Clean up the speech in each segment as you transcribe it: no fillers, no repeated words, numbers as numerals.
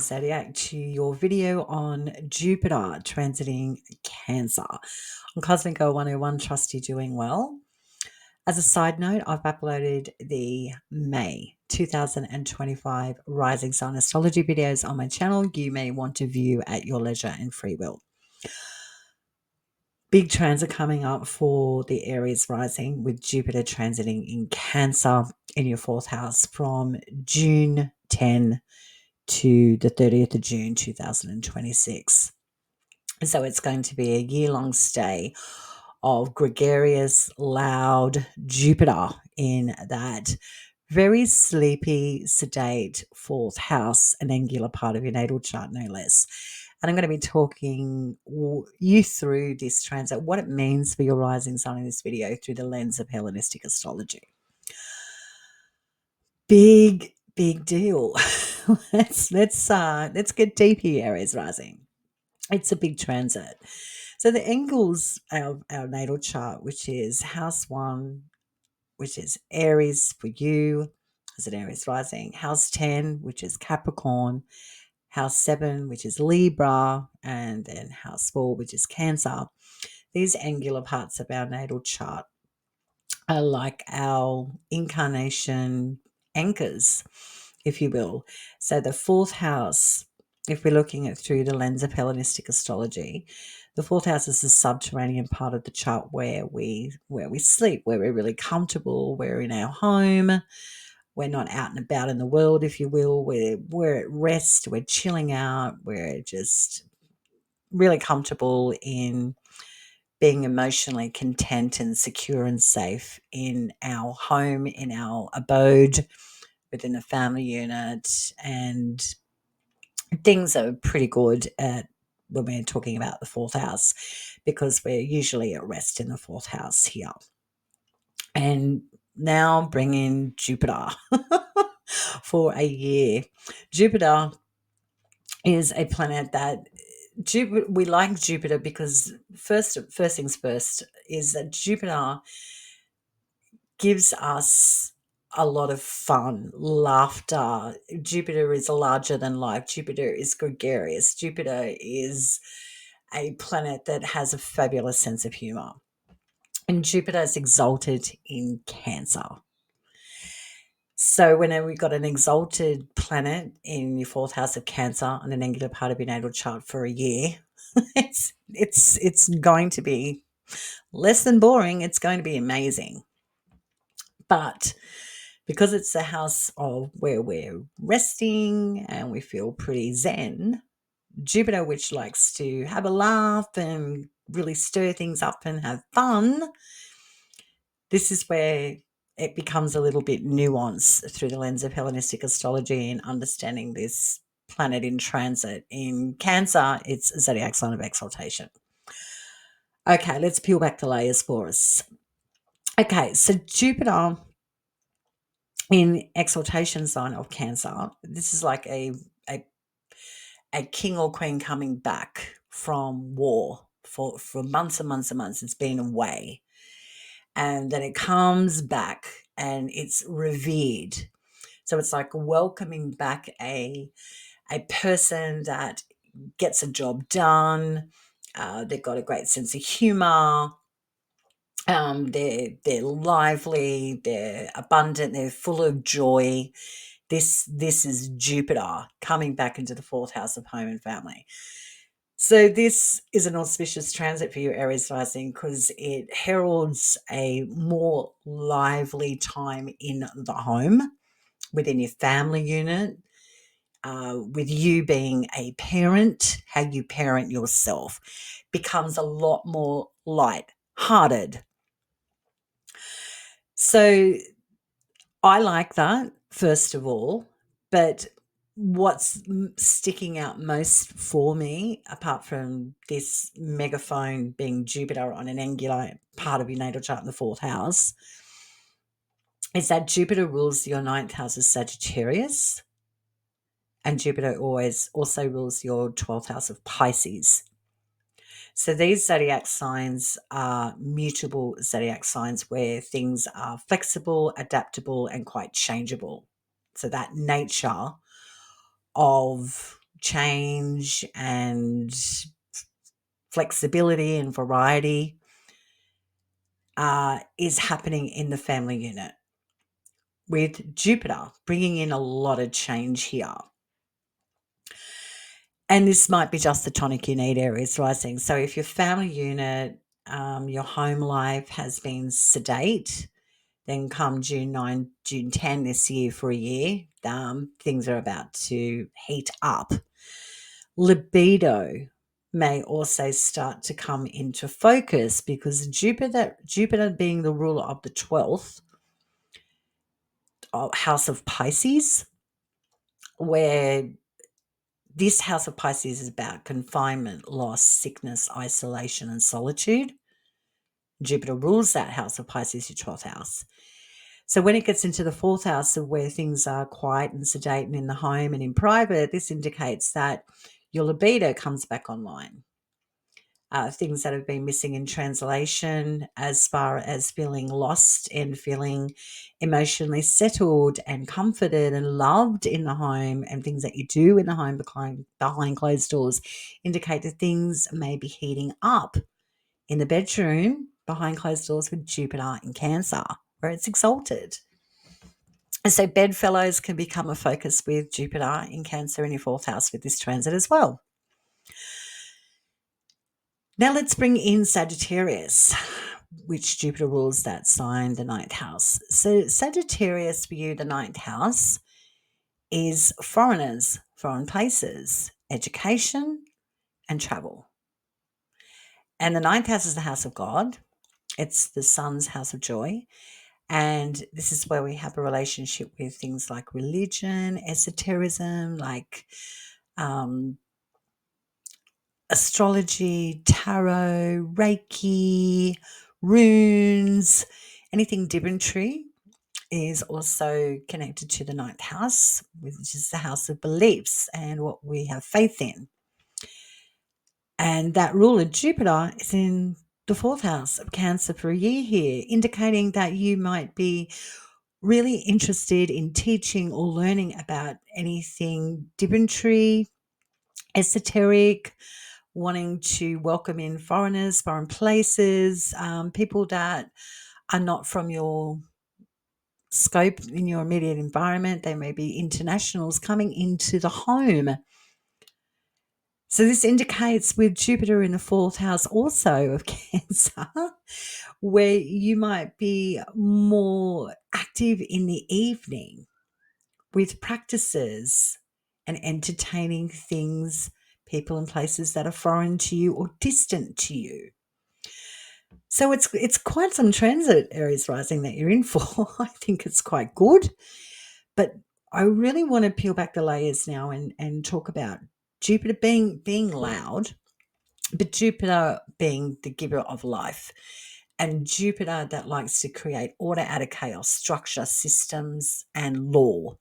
Zodiac to your video on Jupiter transiting Cancer. I'm Cosmic Girl 101, trust you're doing well. As a side note, I've uploaded the May 2025 Rising Sign Astrology videos on my channel. You may want to view at your leisure and free will. Big transit coming up for the Aries rising with Jupiter transiting in Cancer in your fourth house from June 10 to the 30th of June 2026. So it's going to be a year-long stay of gregarious, loud Jupiter in that very sleepy, sedate fourth house, an angular part of your natal chart, no less. And I'm going to be talking you through this transit, what it means for your rising sign in this video through the lens of Hellenistic astrology. Big deal. let's get deep here, Aries rising. It's a big transit. So the angles of our natal chart, which is house 1, which is Aries for you as an Aries rising, house 10, which is Capricorn, house 7, which is Libra, and then house 4, which is Cancer. These angular parts of our natal chart are like our incarnation anchors, if you will. So the fourth house, if we're looking at through the lens of Hellenistic astrology, the fourth house is the subterranean part of the chart where we sleep, where we're really comfortable, we're in our home, we're not out and about in the world, if you will, we're at rest, we're chilling out, we're just really comfortable in being emotionally content and secure and safe in our home, in our abode, within a family unit, and things are pretty good when we're talking about the fourth house because we're usually at rest in the fourth house here. And now bring in Jupiter for a year. Jupiter is a planet that we like Jupiter because first things first is that Jupiter gives us a lot of fun, laughter. Jupiter is larger than life. Jupiter is gregarious. Jupiter is a planet that has a fabulous sense of humor. And Jupiter is exalted in Cancer. So whenever we've got an exalted planet in your fourth house of Cancer on an angular part of your natal chart for a year, it's going to be less than boring. It's going to be amazing. But because it's the house of where we're resting and we feel pretty zen, Jupiter, which likes to have a laugh and really stir things up and have fun, this is where it becomes a little bit nuanced through the lens of Hellenistic astrology and understanding this planet in transit. In Cancer, it's a zodiac sign of exaltation. Okay, let's peel back the layers for us. Okay, so Jupiter in exaltation sign of Cancer, this is like a king or queen coming back from war for months and months and months. It's been away. And then it comes back and it's revered. So it's like welcoming back a person that gets a job done. They've got a great sense of humor. They're lively, they're abundant, they're full of joy. This is Jupiter coming back into the fourth house of home and family. So this is an auspicious transit for you, Aries rising, because it heralds a more lively time in the home, within your family unit, with you being a parent, how you parent yourself becomes a lot more light-hearted. So I like that, first of all, but what's sticking out most for me, apart from this megaphone being Jupiter on an angular part of your natal chart in the fourth house, is that Jupiter rules your ninth house as Sagittarius, and Jupiter also rules your 12th house of Pisces. So these zodiac signs are mutable zodiac signs where things are flexible, adaptable, and quite changeable. So that nature of change and flexibility and variety is happening in the family unit, with Jupiter bringing in a lot of change here. And this might be just the tonic you need, Aries rising. So if your family unit, your home life has been sedate, then come June 9, June 10 this year for a year, things are about to heat up. Libido may also start to come into focus because Jupiter being the ruler of the 12th house of Pisces, where this house of Pisces is about confinement, loss, sickness, isolation, and solitude. Jupiter rules that house of Pisces, your 12th house. So when it gets into the 4th house of where things are quiet and sedate and in the home and in private, this indicates that your libido comes back online. Things that have been missing in translation, as far as feeling lost and feeling emotionally settled and comforted and loved in the home, and things that you do in the home behind closed doors, indicate that things may be heating up in the bedroom behind closed doors with Jupiter in Cancer, where it's exalted. And so bedfellows can become a focus with Jupiter in Cancer in your 4th house with this transit as well. Now let's bring in Sagittarius, which Jupiter rules that sign, the 9th house. So Sagittarius for you, the 9th house, is foreigners, foreign places, education, and travel. And the 9th house is the house of God. It's the sun's house of joy. And this is where we have a relationship with things like religion, esotericism, like astrology, tarot, Reiki, runes, anything divinatory is also connected to the 9th house, which is the house of beliefs and what we have faith in. And that ruler, Jupiter, is in the 4th house of Cancer for a year here, indicating that you might be really interested in teaching or learning about anything divinatory, esoteric, wanting to welcome in foreigners, foreign places, people that are not from your scope in your immediate environment. They may be internationals coming into the home. So this indicates with Jupiter in the 4th house also of Cancer, where you might be more active in the evening with practices and entertaining things, people and places that are foreign to you or distant to you. So it's quite some transit, Aries rising, that you're in for. I think it's quite good. But I really want to peel back the layers now and talk about Jupiter being loud, but Jupiter being the giver of life. And Jupiter that likes to create order out of chaos, structure, systems, and law.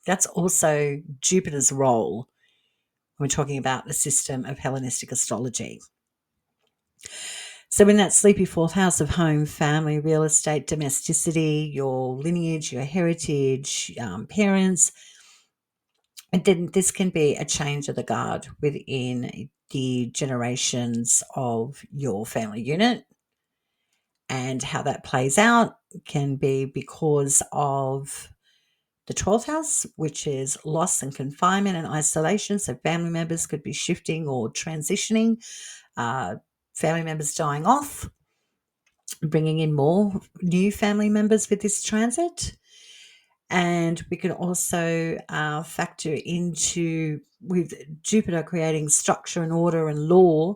That's also Jupiter's role when we're talking about the system of Hellenistic astrology. So in that sleepy 4th house of home, family, real estate, domesticity, your lineage, your heritage, parents, and then this can be a change of the guard within the generations of your family unit. And how that plays out can be because of the 12th house, which is loss and confinement and isolation. So family members could be shifting or transitioning, family members dying off, bringing in more new family members with this transit. And we can also factor into, with Jupiter creating structure and order and law,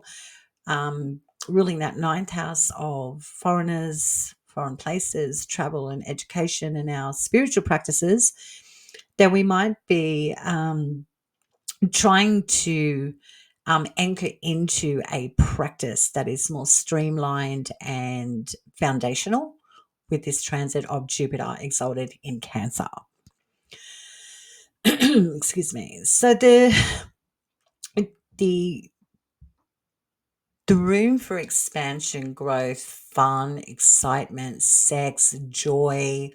ruling that 9th house of foreigners, foreign places, travel and education and our spiritual practices, that we might be trying to anchor into a practice that is more streamlined and foundational with this transit of Jupiter exalted in Cancer. Excuse me. So the room for expansion, growth, fun, excitement, sex, joy,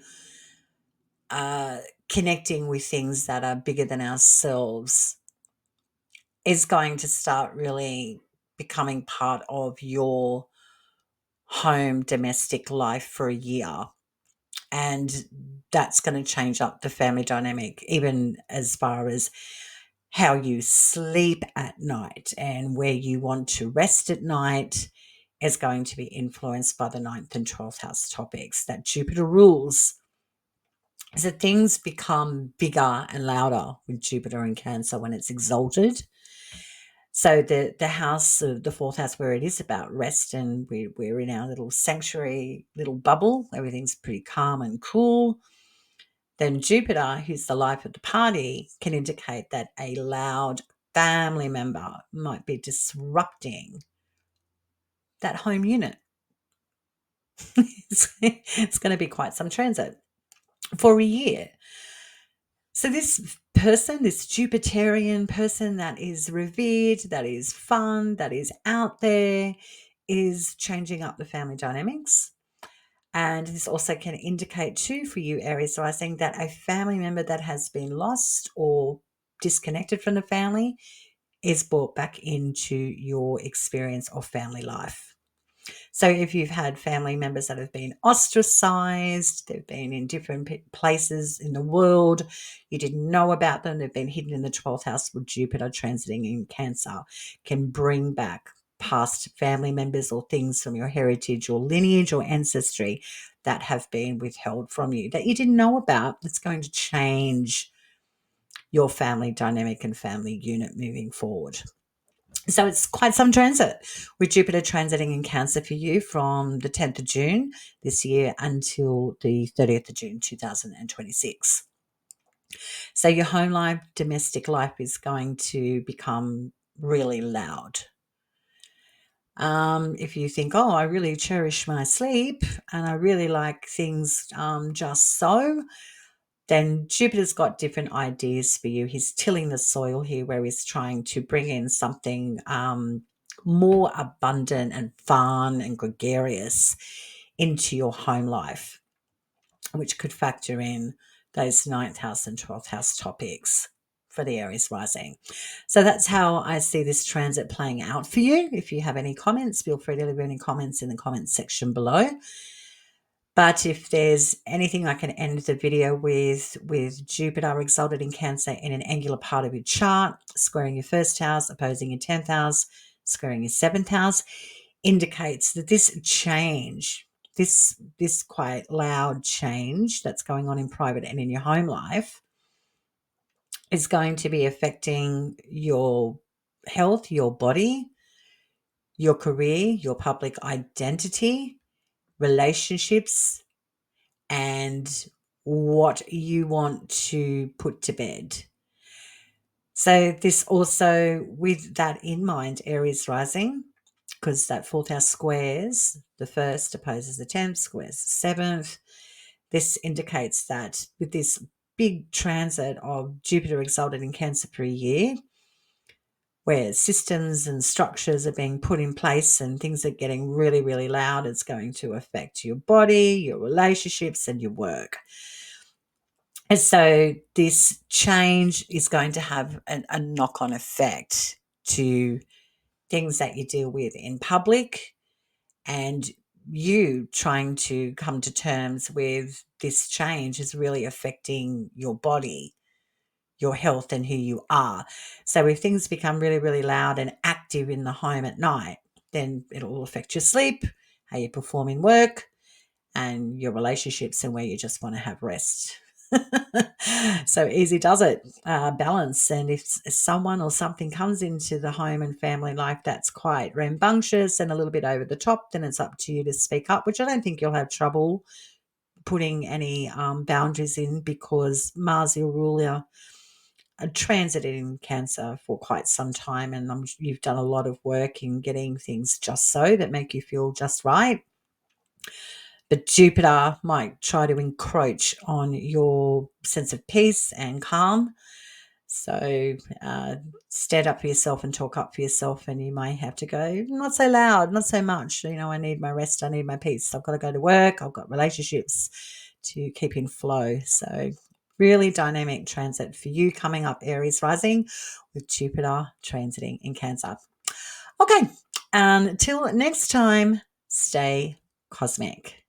connecting with things that are bigger than ourselves is going to start really becoming part of your home domestic life for a year. And that's going to change up the family dynamic, even as far as how you sleep at night and where you want to rest at night is going to be influenced by the ninth and 12th house topics that Jupiter rules. So things become bigger and louder with Jupiter in Cancer when it's exalted. So the house of the fourth house, where it is about rest, and we're in our little sanctuary, little bubble, everything's pretty calm and cool. Then Jupiter, who's the life of the party, can indicate that a loud family member might be disrupting that home unit. It's going to be quite some transit for a year. So this person, this Jupiterian person that is revered, that is fun, that is out there, is changing up the family dynamics. And this also can indicate too for you, Aries rising, that a family member that has been lost or disconnected from the family is brought back into your experience of family life. So if you've had family members that have been ostracized, they've been in different places in the world, you didn't know about them, they've been hidden in the 12th house with Jupiter transiting in Cancer, can bring back past family members or things from your heritage or lineage or ancestry that have been withheld from you that you didn't know about. That's going to change your family dynamic and family unit moving forward. So it's quite some transit with Jupiter transiting in Cancer for you from the 10th of June this year until the 30th of June 2026. So your home life, domestic life is going to become really loud. If you think, oh, I really cherish my sleep and I really like things just so, then Jupiter's got different ideas for you. He's tilling the soil here where he's trying to bring in something more abundant and fun and gregarious into your home life, which could factor in those ninth house and 12th house topics for the Aries rising. So that's how I see this transit playing out for you. If you have any comments, feel free to leave any comments in the comments section below. But if there's anything I can end the video with Jupiter exalted in Cancer in an angular part of your chart, squaring your first house, opposing your 10th house, squaring your 7th house, indicates that this change, this quite loud change that's going on in private and in your home life is going to be affecting your health, your body, your career, your public identity, relationships, and what you want to put to bed. So this also, with that in mind, Aries rising, because that fourth house squares the first, opposes the 10th, squares the 7th. This indicates that with this big transit of Jupiter exalted in Cancer for a year, where systems and structures are being put in place and things are getting really, really loud, it's going to affect your body, your relationships, and your work. And so this change is going to have a knock-on effect to things that you deal with in public, and you trying to come to terms with this change is really affecting your body, your health, and who you are. So if things become really, really loud and active in the home at night, then it'll affect your sleep, how you perform in work, and your relationships, and where you just want to have rest. So easy does it, balance. And if someone or something comes into the home and family life that's quite rambunctious and a little bit over the top, then it's up to you to speak up, which I don't think you'll have trouble putting any boundaries in, because Mars, your ruler, transited in Cancer for quite some time, and you've done a lot of work in getting things just so that make you feel just right. But Jupiter might try to encroach on your sense of peace and calm. So stand up for yourself and talk up for yourself, and you might have to go, not so loud, not so much. I need my rest, I need my peace. I've got to go to work, I've got relationships to keep in flow. So Really dynamic transit for you coming up, Aries rising, with Jupiter transiting in Cancer. Okay, until next time, stay cosmic.